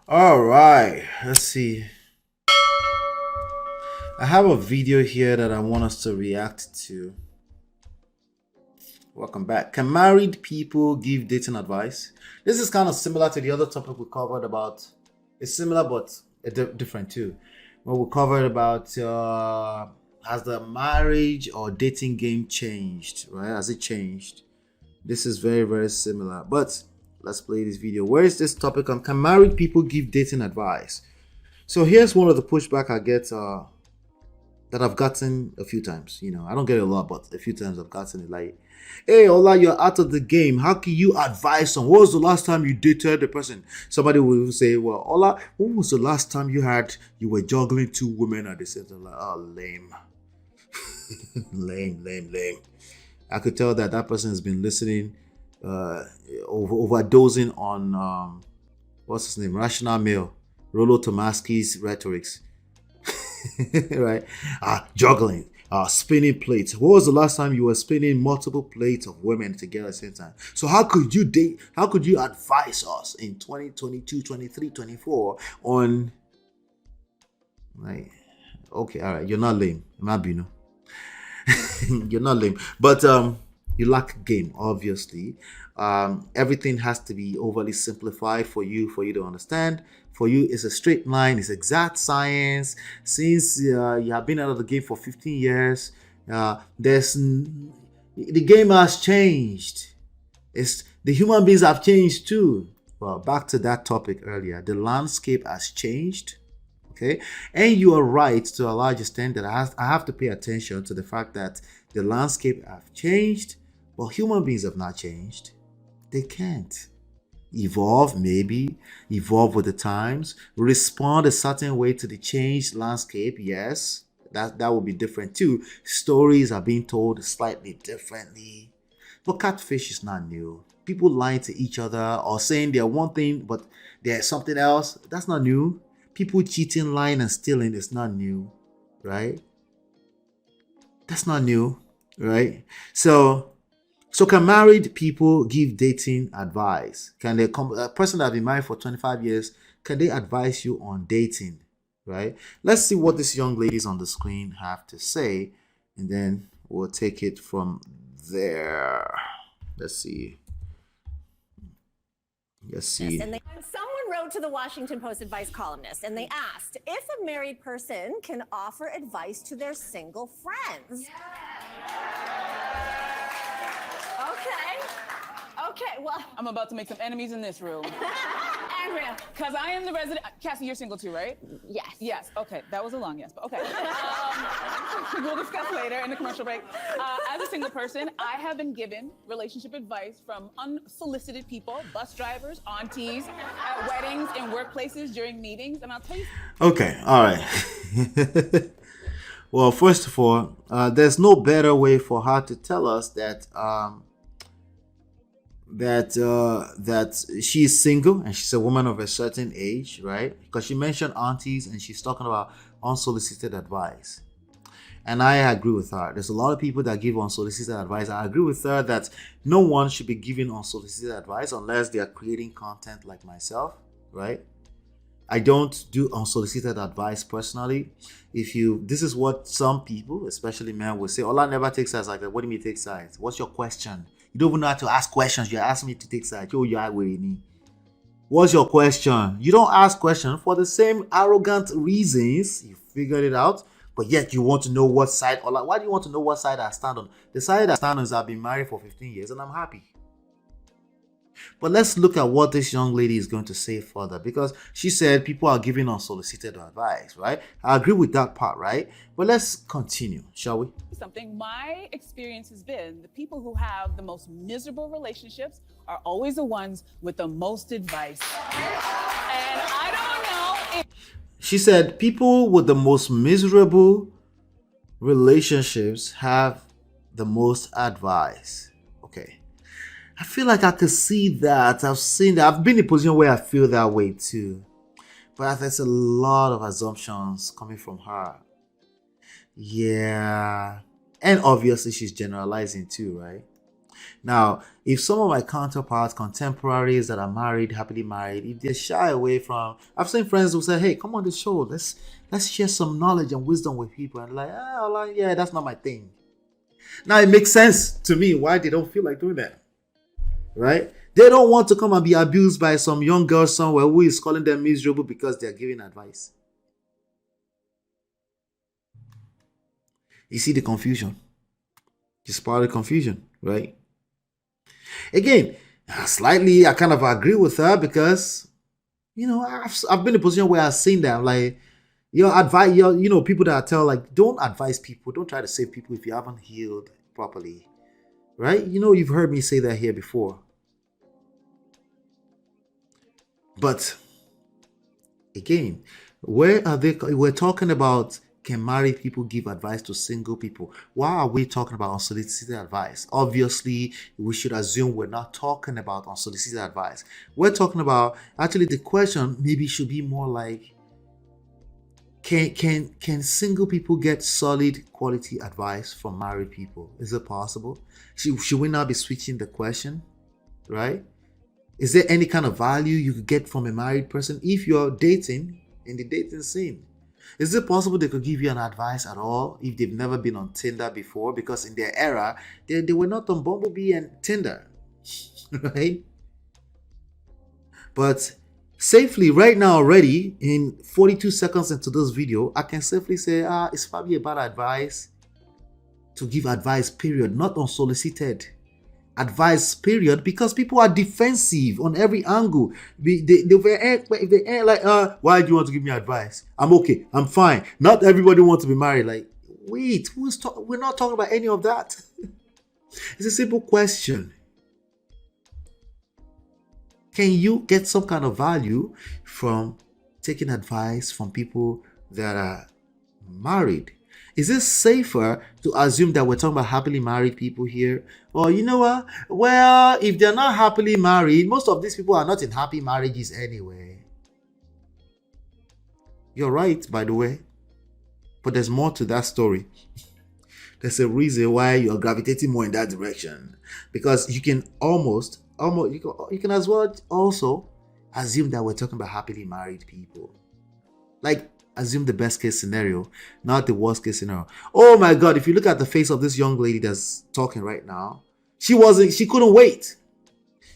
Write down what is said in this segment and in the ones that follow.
All right, let's see. I have a video here that I want us to react to. Welcome back. Can married people give dating advice? This is kind of similar to the other topic we covered about. It's similar but different too. What we covered about has the marriage or dating game changed, right? Has it changed? This is very, very similar. But let's play this video. Where is this topic on? Can married people give dating advice? So here's one of the pushback I get that I've gotten a few times. I don't get it a lot, but a few times I've gotten it. Like, hey, Ola, you're out of the game. How can you advise someone? What was the last time you dated the person? Somebody will say, well, Ola, when was the last time you were juggling two women at the same time? Like, oh, lame. lame. I could tell that person has been listening, overdosing on, what's his name? Rational Male, Rollo Tomasky's rhetorics. Right? Juggling, spinning plates. What was the last time you were spinning multiple plates of women together at the same time? So how could you advise us in 2022, 23, 24 on, like, okay, all right, you're not lame. Mabino. You're not lame. But you lack game, obviously. Everything has to be overly simplified for you to understand. For you, it's a straight line, it's exact science. Since you have been out of the game for 15 years, the game has changed. The human beings have changed too. Well, back to that topic earlier. The landscape has changed. Okay, and you are right to a large extent that I have to pay attention to the fact that the landscape have changed, but human beings have not changed. They can't evolve, maybe evolve with the times, respond a certain way to the changed landscape. Yes, that would be different too. Stories are being told slightly differently, but catfish is not new. People lying to each other or saying they're one thing but they're something else, that's not new. People cheating, lying, and stealing is not new, right? That's not new, right? So can married people give dating advice? Can a person that has been married for 25 years, can they advise you on dating, right? Let's see what these young ladies on the screen have to say, and then we'll take it from there. Let's see. And someone wrote to the Washington Post advice columnist and they asked if a married person can offer advice to their single friends. Okay, well, I'm about to make some enemies in this room. Andrea. Because I am the resident. Cassie, you're single too, right? Yes. Yes, okay. That was a long yes, but okay. We'll discuss later in the commercial break. As a single person, I have been given relationship advice from unsolicited people, bus drivers, aunties, at weddings, in workplaces, during meetings, and I'll tell you. Okay, all right. Well, first of all, there's no better way for her to tell us that that she's single and she's a woman of a certain age, right? Because she mentioned aunties and she's talking about unsolicited advice. And I agree with her. There's a lot of people that give unsolicited advice. I agree with her that no one should be giving unsolicited advice unless they are creating content like myself, right? I don't do unsolicited advice personally. This is what some people, especially men, will say, Ola never takes sides. Like, what do you mean take sides? What's your question? You don't even know how to ask questions. You're asking me to take sides. What's your question? You don't ask questions for the same arrogant reasons. You figured it out, but yet you want to know what side, or like, why do you want to know what side I stand on? The side I stand on is I've been married for 15 years and I'm happy. But let's look at what this young lady is going to say further, because she said people are giving unsolicited advice, right? I agree with that part, right? But let's continue, shall we? Something my experience has been, the people who have the most miserable relationships are always the ones with the most advice. And I don't know if... She said people with the most miserable relationships have the most advice. Okay. I feel like I could see that. I've seen that. I've been in a position where I feel that way too. But there's a lot of assumptions coming from her. Yeah. And obviously she's generalizing too, right? Now, if some of my counterparts, contemporaries that are married, happily married, if they shy away from, I've seen friends who say, "Hey, come on the show, let's share some knowledge and wisdom with people," and like, yeah, that's not my thing. Now it makes sense to me why they don't feel like doing that, right? They don't want to come and be abused by some young girl somewhere who is calling them miserable because they're giving advice. You see the confusion. It's part of the confusion, right? Again, slightly, I kind of agree with her because, I've been in a position where I've seen that, like, your advice, people that tell, like, don't advise people, don't try to save people if you haven't healed properly, right? You've heard me say that here before. But again, where are they? We're talking about, can married people give advice to single people? Why are we talking about unsolicited advice? Obviously, we should assume we're not talking about unsolicited advice. We're talking about, actually, the question maybe should be more like, can single people get solid quality advice from married people? Is it possible? Should we not be switching the question, right? Is there any kind of value you could get from a married person if you're dating in the dating scene? Is it possible they could give you an advice at all if they've never been on Tinder before? Because in their era, they were not on Bumblebee and Tinder, right? But safely, right now already, in 42 seconds into this video, I can safely say, it's probably a bad advice to give advice, period, not unsolicited advice, period, because people are defensive on every angle. They act like, why do you want to give me advice? I'm okay, I'm fine. Not everybody wants to be married. Like, wait, we're not talking about any of that. It's a simple question. Can you get some kind of value from taking advice from people that are married? Is it safer to assume that we're talking about happily married people here? Or you know what? Well, if they're not happily married, most of these people are not in happy marriages anyway. You're right, by the way. But there's more to that story. There's a reason why you're gravitating more in that direction. Because you can you can as well also assume that we're talking about happily married people. Like, assume the best case scenario, not the worst case scenario. Oh my God, if you look at the face of this young lady that's talking right now, she couldn't wait.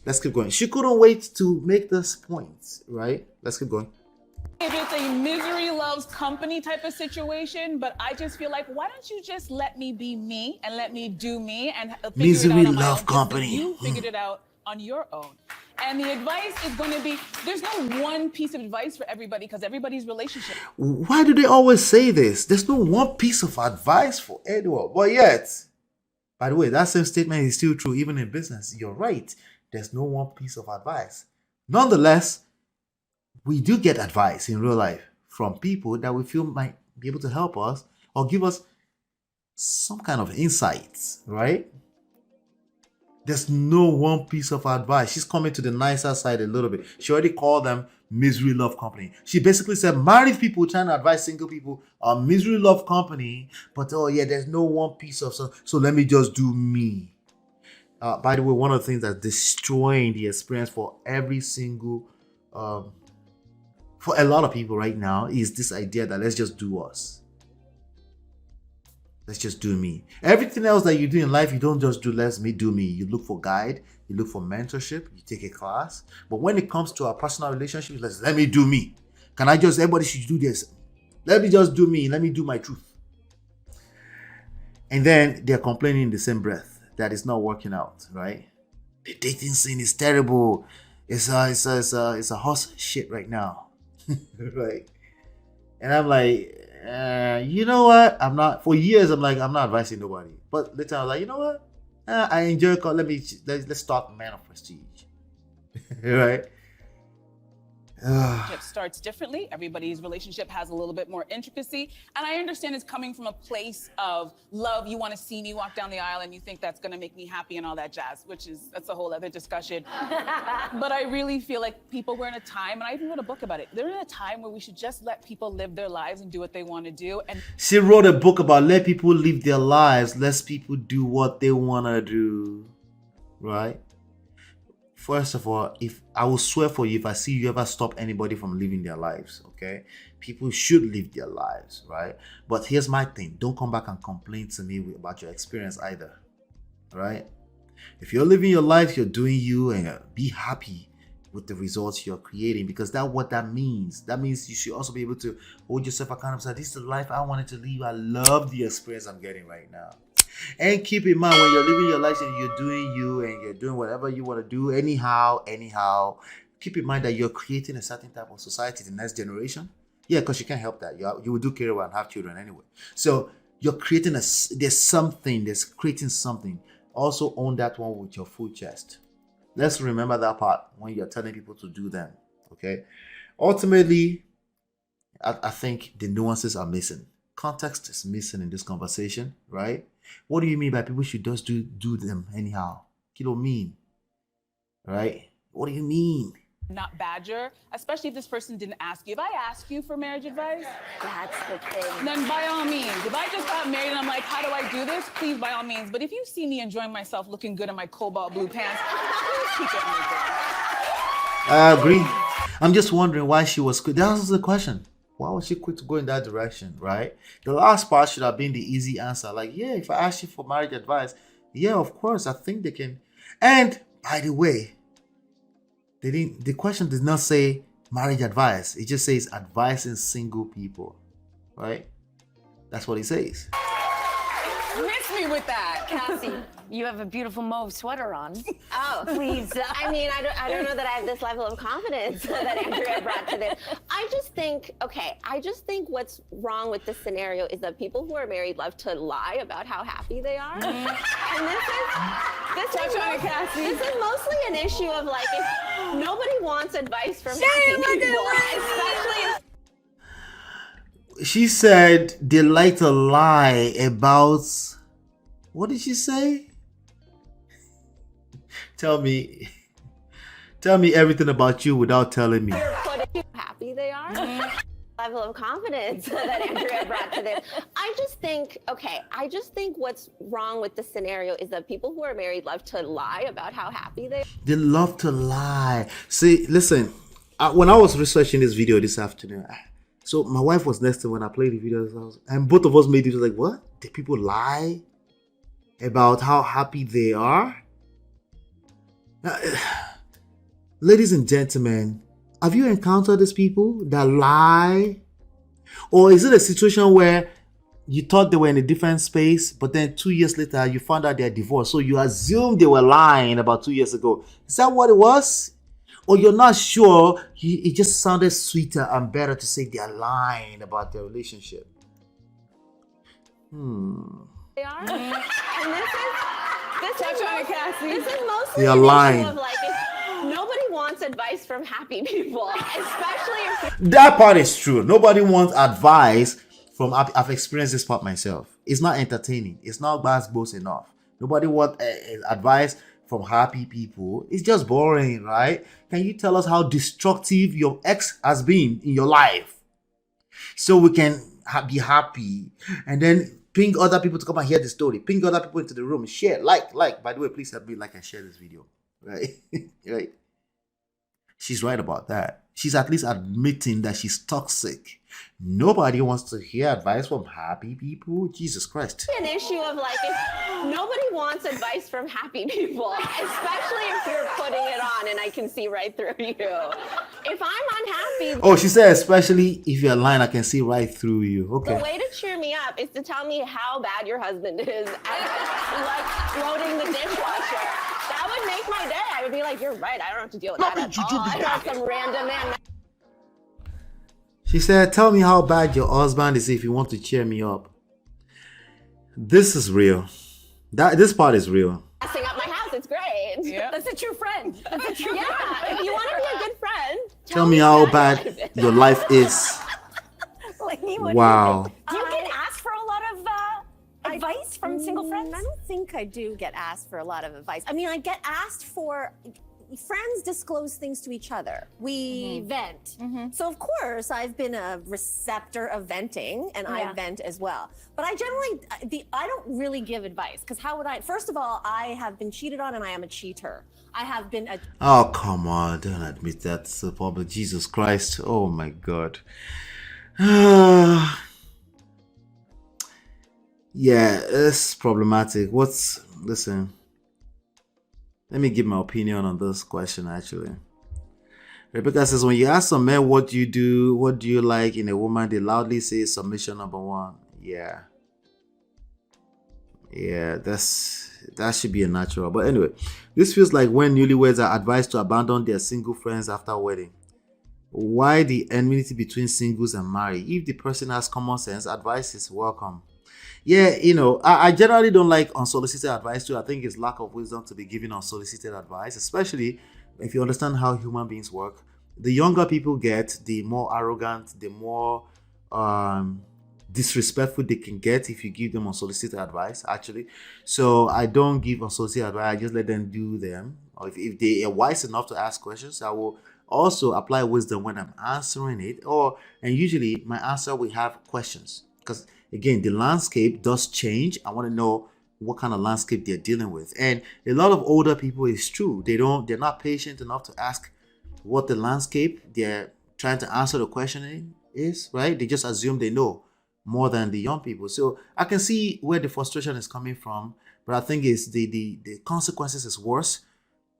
Let's keep going. She couldn't wait to make this point, right? Let's keep going. If it's a misery loves company type of situation, but I just feel like, why don't you just let me be me and let me do me and figure Misery it out on my love own, company. You figured it out on your own. And the advice is going to be, there's no one piece of advice for everybody because everybody's relationship. Why do they always say this? There's no one piece of advice for anyone. But yet, by the way, that same statement is still true even in business. You're right. There's no one piece of advice. Nonetheless, we do get advice in real life from people that we feel might be able to help us or give us some kind of insights, right? There's no one piece of advice. She's coming to the nicer side a little bit. She already called them misery love company. She basically said married people trying to advise single people are misery love company, but there's no one piece of so let me just do me. By the way, one of the things that's destroying the experience for every single for a lot of people right now is this idea that let's just do us. Let's just do me. Everything else that you do in life, you don't just do let's me do me. You look for guide, you look for mentorship, you take a class. But when it comes to our personal relationships, let me do me. Everybody should do this. Let me just do me. Let me do my truth. And then they're complaining in the same breath that it's not working out, right? The dating scene is terrible. It's a horse shit right now. Right? And I'm like, you know what? For years, I'm like, I'm not advising nobody. But later I was like, you know what? I enjoy it. Let's start Man of Prestige. Right? Relationship starts differently. Everybody's relationship has a little bit more intricacy. And I understand it's coming from a place of love. You want to see me walk down the aisle and you think that's going to make me happy and all that jazz, that's a whole other discussion. But I really feel like we're in a time, and I even wrote a book about it. They're in a time where we should just let people live their lives and do what they want to do. And she wrote a book about let people live their lives, let people do what they want to do. right? First of all, if I will swear for you, if I see you ever stop anybody from living their lives, okay? People should live their lives, right? But here's my thing. Don't come back and complain to me about your experience either, right? If you're living your life, you're doing you, and be happy with the results you're creating, because that's what that means. That means you should also be able to hold yourself accountable. Say, this is the life I wanted to live. I love the experience I'm getting right now. And keep in mind, when you're living your life and you're doing you and you're doing whatever you want to do, anyhow, keep in mind that you're creating a certain type of society, the next generation. Yeah, because you can't help that. You will do career and have children anyway. So you're creating there's creating something. Also own that one with your full chest. Let's remember that part when you're telling people to do them. Okay. Ultimately, I think the nuances are missing. Context is missing in this conversation, right? What do you mean by people should just do them anyhow? Kilo mean, right? What do you mean? Not badger, especially if this person didn't ask you. If I ask you for marriage advice, That's the thing. then by all means. If I just got married and I'm like, how do I do this? Please, by all means. But if you see me enjoying myself looking good in my cobalt blue pants, please keep it moving. I agree. I'm just wondering why she was quick. That was the question. Why was she quick to go in that direction, right? The last part should have been the easy answer. Like, yeah, if I ask you for marriage advice, yeah, of course, I think they can. And by the way, the question did not say marriage advice. It just says advising single people, right? That's what it says. Miss me with that. Cassie, you have a beautiful mauve sweater on. Oh, please. I mean, I don't know that I have this level of confidence that Andrea brought to this. I just think what's wrong with this scenario is that people who are married love to lie about how happy they are. And this is mostly an issue of like, if nobody wants advice from happy people, especially if She said they like to lie about, what did she say? Tell me everything about you without telling me. how happy they are. Level of confidence that Andrea brought to this. I just think what's wrong with this scenario is that people who are married love to lie about how happy they are. They love to lie. See, listen, when I was researching this video this afternoon, so my wife was next to me when I played the video, and both of us made it like, what? Did people lie about how happy they are? Ladies and gentlemen, have you encountered these people that lie? Or is it a situation where you thought they were in a different space, but then 2 years later you found out they're divorced, so you assumed they were lying about 2 years ago? Is that what it was? Or you're not sure, it just sounded sweeter and better to say they're lying about their relationship? They are. And this is mostly They are an lying. issue of like, if nobody wants advice from happy people, especially if That part is true. Nobody wants advice from. I've experienced this part myself. It's not entertaining. It's not bass enough. Nobody wants advice from happy people. It's just boring, right? Can you tell us how destructive your ex has been in your life, so we can be happy, and then ping other people to come and hear the story. Ping other people into the room. Share, like. By the way, please help me like and share this video, right? Right. She's right about that. She's at least admitting that she's toxic. Nobody wants to hear advice from happy people. Jesus Christ. an issue of like, if nobody wants advice from happy people, especially if you're putting it on and I can see right through you. If I'm unhappy, Oh, she said, especially if you're lying, I can see right through you. Okay. the way to cheer me up is to tell me how bad your husband is at like loading the dishwasher. That would make my day. I would be like, you're right. I don't have to deal with that at all. I got some random man. She said, tell me how bad your husband is if you want to cheer me up. This is real. This part is real. Messing up my house. It's great. Yeah. That's a true friend. That's a true Yeah. If you want to be a good friend, Tell me how bad your life is. Lainey, what Wow. do you get asked for a lot of advice from single friends? I don't think I do get asked for a lot of advice. I mean, I get asked for friends disclose things to each other. We vent. So of course I've been a receptor of venting, and I vent as well. But I generally, I don't really give advice, because how would I? First of all, I have been cheated on, and I am a cheater. I have been a. Oh, come on, don't admit that to the public. Jesus Christ. Oh my God. Yeah, it's problematic. Listen, let me give my opinion on this question actually. Rebecca says, when you ask some men what do you like in a woman, they loudly say submission number one. Yeah, that should be a natural. But anyway, this feels like when newlyweds are advised to abandon their single friends after wedding. Why the enmity between singles and married? If the person has common sense, advice is welcome. Yeah, I generally don't like unsolicited advice too. I think it's lack of wisdom to be giving unsolicited advice, especially if you understand how human beings work. The younger people get, the more arrogant, the more disrespectful they can get if you give them unsolicited advice, actually. So I don't give unsolicited advice. I just let them do them. Or if they are wise enough to ask questions, I will also apply wisdom when I'm answering it. And usually my answer will have questions, because again, the landscape does change. I want to know what kind of landscape they're dealing with. And a lot of older people, it's true, they're not patient enough to ask what the landscape they're trying to answer the question is, right? They just assume they know more than the young people. So I can see where the frustration is coming from, but I think it's the consequences is worse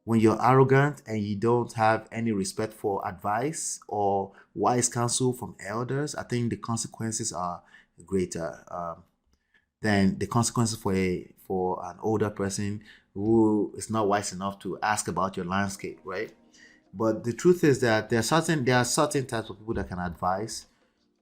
when you're arrogant and you don't have any respect for advice or wise counsel from elders. I think the consequences are greater than the consequences for an older person who is not wise enough to ask about your landscape, right? But the truth is that there are certain types of people that can advise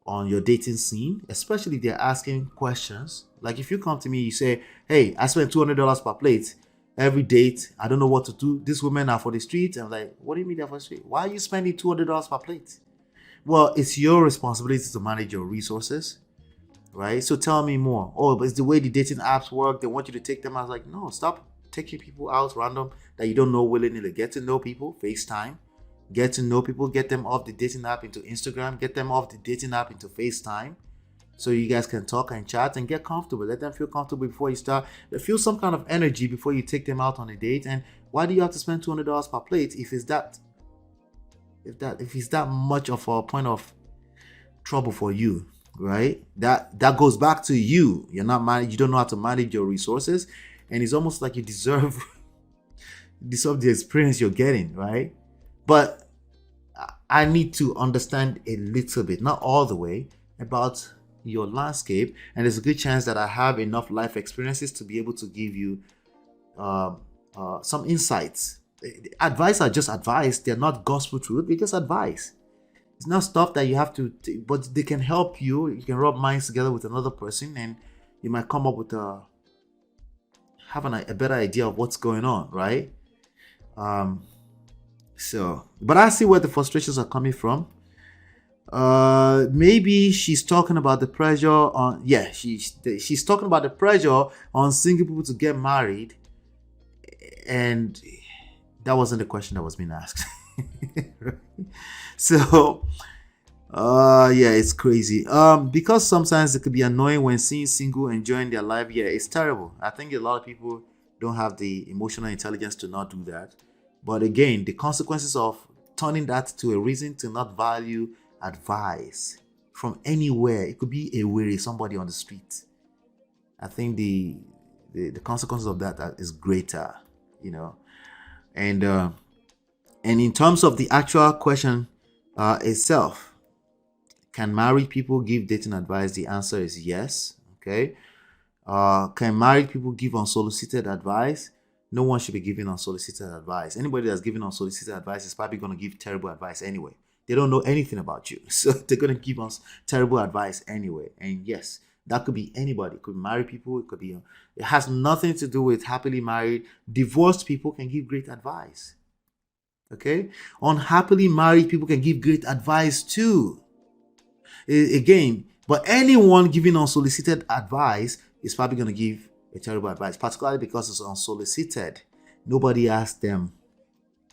on your dating scene, especially if they're asking questions. Like if you come to me, you say, hey, I spent $200 per plate every date. I don't know what to do. These women are for the street. I'm like, what do you mean they're for the street? Why are you spending $200 per plate? Well, it's your responsibility to manage your resources, right? So tell me more. Oh, but it's the way the dating apps work. They want you to take them. I was like, no, stop taking people out random that you don't know willingly. Get to know people, FaceTime. Get to know people, get them off the dating app into Instagram, get them off the dating app into FaceTime, so you guys can talk and chat and get comfortable. Let them feel comfortable before you start. Feel some kind of energy before you take them out on a date. And why do you have to spend $200 per plate if it's that much of a point of trouble for you, right? That goes back to you. You're not managed. You don't know how to manage your resources, and it's almost like you deserve the experience you're getting, right? But I need to understand a little bit, not all the way, about your landscape. And there's a good chance that I have enough life experiences to be able to give you some insights. Advice are just advice. They're not gospel truth. They're just advice. It's not stuff that you have to, but they can help you. You can rub minds together with another person, and you might come up with a better idea of what's going on, right? But I see where the frustrations are coming from. Maybe she's talking about the pressure on. Yeah, she's talking about the pressure on single people to get married, and that wasn't the question that was being asked. So, yeah, it's crazy. Because sometimes it could be annoying when seeing single enjoying their life. Yeah, it's terrible. I think a lot of people don't have the emotional intelligence to not do that. But again, the consequences of turning that to a reason to not value advice from anywhere. It could be a weary somebody on the street. I think the consequences of that is greater, And in terms of the actual question itself, can married people give dating advice? The answer is yes. Okay. Can married people give unsolicited advice? No one should be giving unsolicited advice. Anybody that's giving unsolicited advice is probably going to give terrible advice anyway. They don't know anything about you. So they're going to give us terrible advice anyway. And yes, that could be anybody. It could be married people. It could be, it has nothing to do with happily married. Divorced people can give great advice. Okay? Unhappily married people can give great advice too. Again, but anyone giving unsolicited advice is probably going to give a terrible advice, particularly because it's unsolicited. Nobody asked them.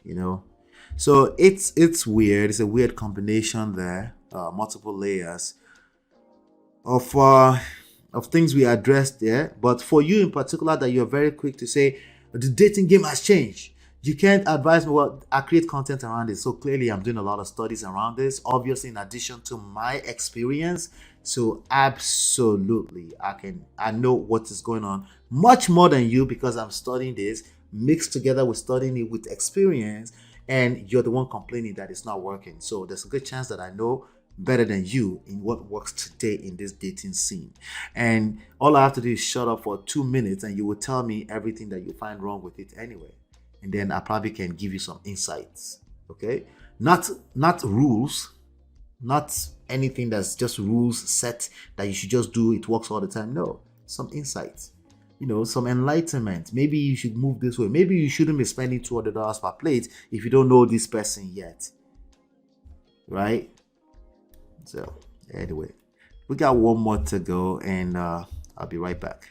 you know. So it's weird. It's a weird combination there, multiple layers of things we addressed there. But for you in particular, that you're very quick to say the dating game has changed. You can't advise me. Well, I create content around it, so clearly I'm doing a lot of studies around this. Obviously, in addition to my experience, so absolutely, I know what is going on much more than you because I'm studying this mixed together with studying it with experience, and you're the one complaining that it's not working. So there's a good chance that I know better than you in what works today in this dating scene. And all I have to do is shut up for 2 minutes and you will tell me everything that you find wrong with it anyway. And then I probably can give you some insights. Okay? Not rules, not anything that's just rules set that you should just do, it works all the time. No, some insights. You know, some enlightenment. Maybe you should move this way. Maybe you shouldn't be spending $200 per plate if you don't know this person yet. Right? So, anyway, we got one more to go and I'll be right back.